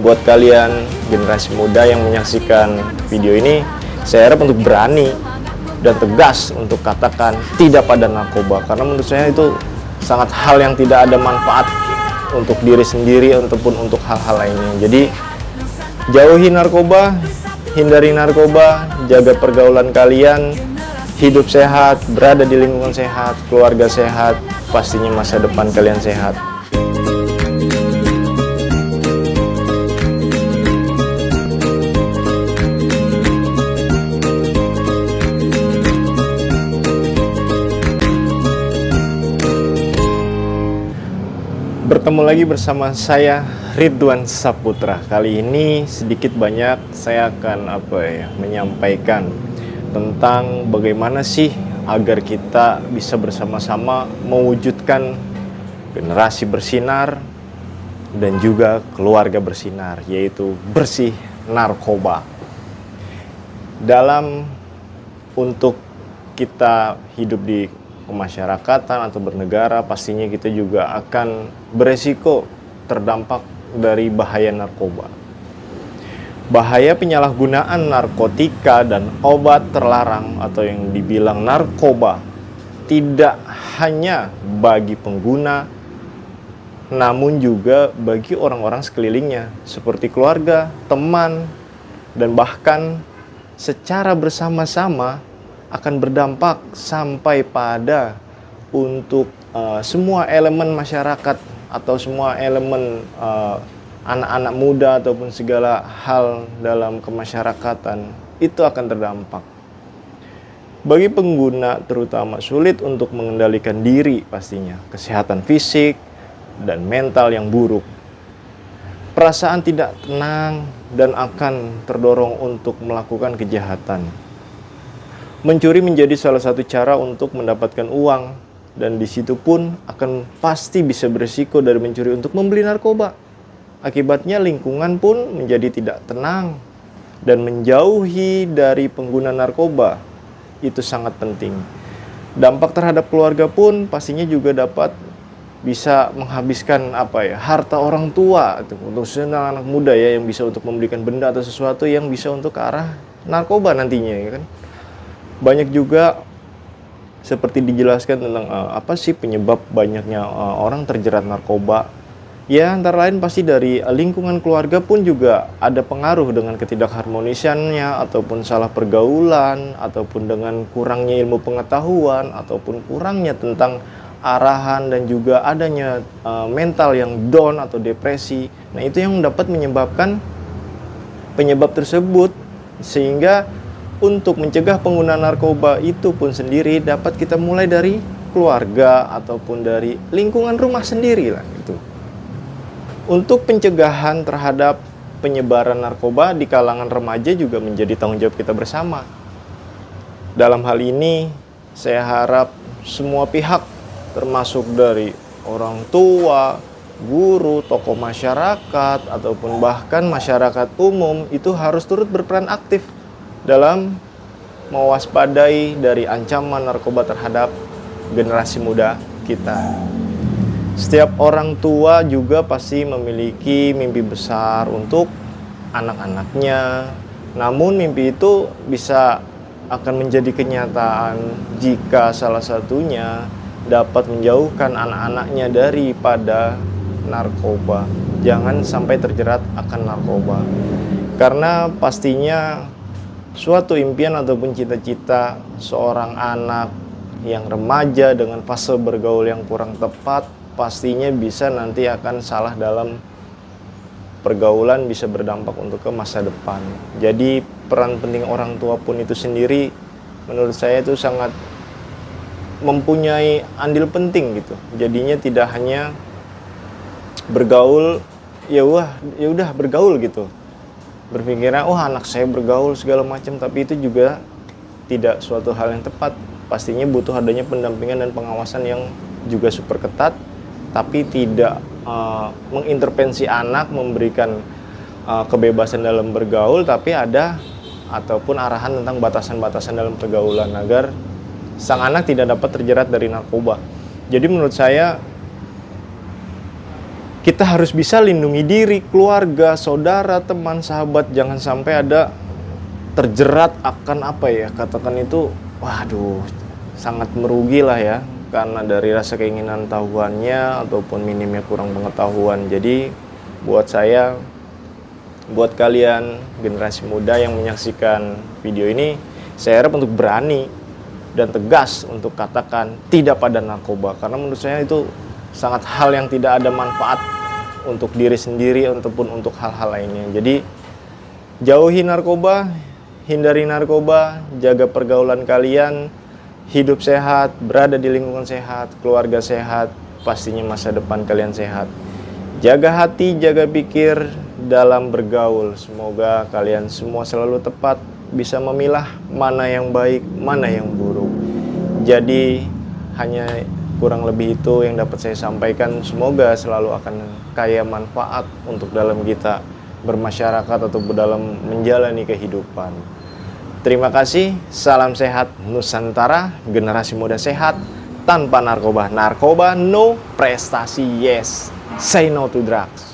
buat kalian generasi muda yang menyaksikan video ini, saya harap untuk berani dan tegas untuk katakan tidak pada narkoba, karena menurut saya itu sangat hal yang tidak ada manfaat untuk diri sendiri ataupun untuk hal-hal lainnya. Jadi jauhi narkoba, hindari narkoba, jaga pergaulan kalian, hidup sehat, berada di lingkungan sehat, keluarga sehat, pastinya masa depan kalian sehat. Bertemu lagi bersama saya Ridwan Saputra. Kali ini sedikit banyak saya akan menyampaikan tentang bagaimana sih agar kita bisa bersama-sama mewujudkan generasi bersinar dan juga keluarga bersinar, yaitu bersih narkoba. Untuk kita hidup di kemasyarakatan atau bernegara, pastinya kita juga akan beresiko terdampak dari bahaya narkoba. Bahaya penyalahgunaan narkotika dan obat terlarang atau yang dibilang narkoba tidak hanya bagi pengguna, namun juga bagi orang-orang sekelilingnya seperti keluarga, teman, dan bahkan secara bersama-sama akan berdampak sampai pada untuk semua elemen masyarakat atau semua elemen anak-anak muda ataupun segala hal dalam kemasyarakatan itu akan terdampak. Bagi pengguna terutama sulit untuk mengendalikan diri pastinya, kesehatan fisik dan mental yang buruk. Perasaan tidak tenang dan akan terdorong untuk melakukan kejahatan. Mencuri menjadi salah satu cara untuk mendapatkan uang, dan di situ pun akan pasti bisa beresiko dari mencuri untuk membeli narkoba. Akibatnya lingkungan pun menjadi tidak tenang, dan menjauhi dari pengguna narkoba itu sangat penting. Dampak terhadap keluarga pun pastinya juga dapat bisa menghabiskan harta orang tua untuk anak muda ya, yang bisa untuk membelikan benda atau sesuatu yang bisa untuk ke arah narkoba nantinya ya kan. Banyak juga seperti dijelaskan tentang apa sih penyebab banyaknya orang terjerat narkoba. Ya, antara lain pasti dari lingkungan keluarga pun juga ada pengaruh dengan ketidakharmonisannya, ataupun salah pergaulan, ataupun dengan kurangnya ilmu pengetahuan, ataupun kurangnya tentang arahan, dan juga adanya mental yang down atau depresi. Nah, itu yang dapat menyebabkan penyebab tersebut, sehingga untuk mencegah penggunaan narkoba itu pun sendiri dapat kita mulai dari keluarga ataupun dari lingkungan rumah sendiri lah gitu. Untuk pencegahan terhadap penyebaran narkoba di kalangan remaja juga menjadi tanggung jawab kita bersama. Dalam hal ini saya harap semua pihak, termasuk dari orang tua, guru, tokoh masyarakat, ataupun bahkan masyarakat umum itu harus turut berperan aktif dalam mewaspadai dari ancaman narkoba terhadap generasi muda kita. Setiap orang tua juga pasti memiliki mimpi besar untuk anak-anaknya. Namun mimpi itu bisa akan menjadi kenyataan jika salah satunya dapat menjauhkan anak-anaknya daripada narkoba. Jangan sampai terjerat akan narkoba. Karena pastinya suatu impian ataupun cita-cita seorang anak yang remaja dengan fase bergaul yang kurang tepat pastinya bisa nanti akan salah dalam pergaulan, bisa berdampak untuk ke masa depan. Jadi peran penting orang tua pun itu sendiri menurut saya itu sangat mempunyai andil penting gitu. Jadinya tidak hanya bergaul ya udah bergaul gitu, berpikiran anak saya bergaul segala macam, tapi itu juga tidak suatu hal yang tepat. Pastinya butuh adanya pendampingan dan pengawasan yang juga super ketat, tapi tidak mengintervensi anak, memberikan kebebasan dalam bergaul, tapi ada ataupun arahan tentang batasan-batasan dalam pergaulan agar sang anak tidak dapat terjerat dari narkoba. Jadi menurut saya kita harus bisa lindungi diri, keluarga, saudara, teman, sahabat. Jangan sampai ada terjerat akan apa ya, katakan itu, waduh, sangat merugi lah ya, karena dari rasa keinginan tahuannya ataupun minimnya kurang pengetahuan. Jadi buat saya, buat kalian generasi muda yang menyaksikan video ini, saya harap untuk berani dan tegas untuk katakan tidak pada narkoba, karena menurut saya itu sangat hal yang tidak ada manfaat untuk diri sendiri ataupun untuk hal-hal lainnya. Jadi jauhi narkoba, hindari narkoba, jaga pergaulan kalian, hidup sehat, berada di lingkungan sehat, keluarga sehat, pastinya masa depan kalian sehat. Jaga hati, jaga pikir dalam bergaul. Semoga kalian semua selalu tepat, bisa memilah mana yang baik, mana yang buruk. Jadi hanya kurang lebih itu yang dapat saya sampaikan. Semoga selalu akan kaya manfaat untuk dalam kita bermasyarakat atau dalam menjalani kehidupan. Terima kasih, salam sehat Nusantara, generasi muda sehat tanpa narkoba. Narkoba no, prestasi yes. Say no to drugs.